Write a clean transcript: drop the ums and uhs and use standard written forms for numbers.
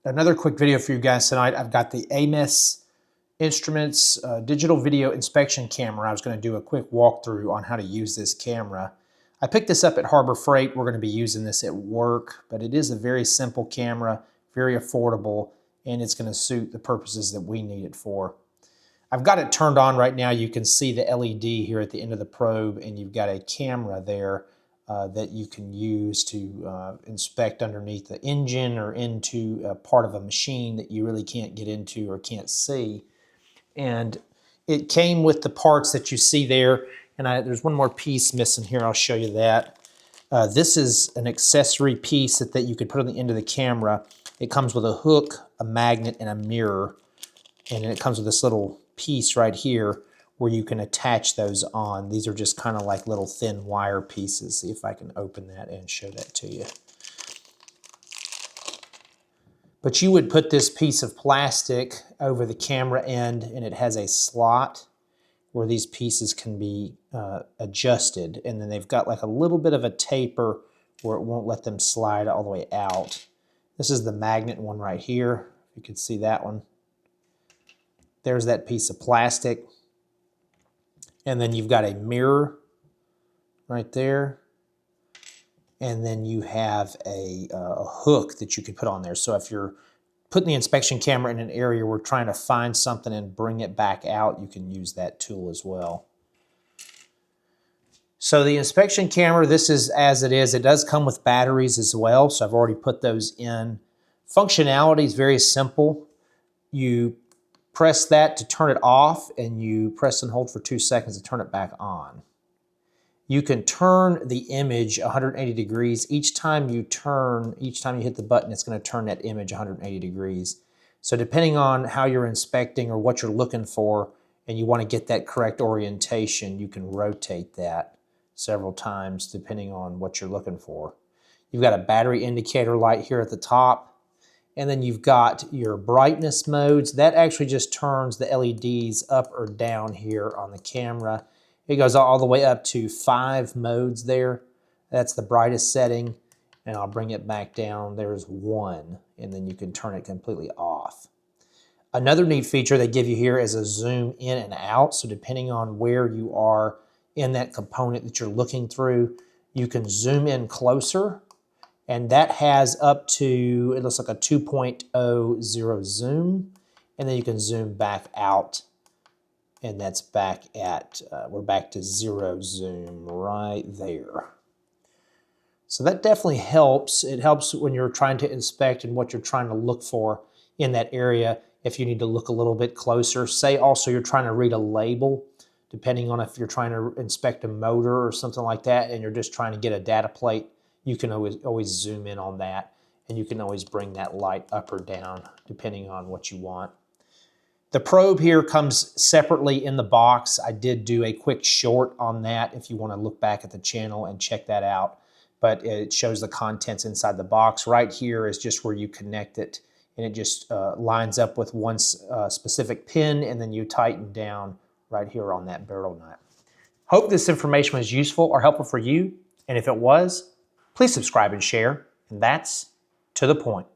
Another quick video for you guys tonight. I've got the AMES Instruments digital video inspection camera. I was going to do a quick walkthrough on how to use this camera. I picked this up at Harbor Freight. We're going to be using this at work, but it is a very simple camera, very affordable, and it's going to suit the purposes that we need it for. I've got it turned on right now. You can see the LED here at the end of the probe, and you've got a camera there that you can use to inspect underneath the engine or into a part of a machine that you really can't get into or can't see. And it came with the parts that you see there, and there's one more piece missing here. I'll show you that. This is an accessory piece that you could put on the end of the camera. It comes with a hook, a magnet, and a mirror, and then it comes with this little piece right here where you can attach those on. These are just kind of like little thin wire pieces. See if I can open that and show that to you. But you would put this piece of plastic over the camera end, and it has a slot where these pieces can be adjusted, and then they've got like a little bit of a taper where it won't let them slide all the way out. This is the magnet one right here. You can see that one. There's that piece of plastic. And then you've got a mirror right there. And then you have a hook that you could put on there. So if you're putting the inspection camera in an area where we're trying to find something and bring it back out, you can use that tool as well. So the inspection camera, this is as it is. It does come with batteries as well, so I've already put those in. Functionality is very simple. You press that to turn it off, and you press and hold for 2 seconds to turn it back on. You can turn the image 180 degrees. Each time you hit the button, it's going to turn that image 180 degrees. So depending on how you're inspecting or what you're looking for, and you want to get that correct orientation, you can rotate that several times depending on what you're looking for. You've got a battery indicator light here at the top, and then you've got your brightness modes. That actually just turns the LEDs up or down here on the camera. It goes all the way up to 5 modes there. That's the brightest setting, and I'll bring it back down. There's 1, and then you can turn it completely off. Another neat feature they give you here is a zoom in and out. So depending on where you are in that component that you're looking through, you can zoom in closer, and that has up to, it looks like a 2.00 zoom, and then you can zoom back out, and that's back at, we're back to 0 zoom right there. So that definitely helps. It helps when you're trying to inspect and what you're trying to look for in that area. If you need to look a little bit closer, say also you're trying to read a label, depending on if you're trying to inspect a motor or something like that, and you're just trying to get a data plate, you can always zoom in on that, and you can always bring that light up or down depending on what you want. The probe here comes separately in the box. I did do a quick short on that if you want to look back at the channel and check that out, but it shows the contents inside the box. Right here is just where you connect it, and it just lines up with one specific pin, and then you tighten down right here on that barrel nut. Hope this information was useful or helpful for you, and if it was, please subscribe and share, and that's to the point.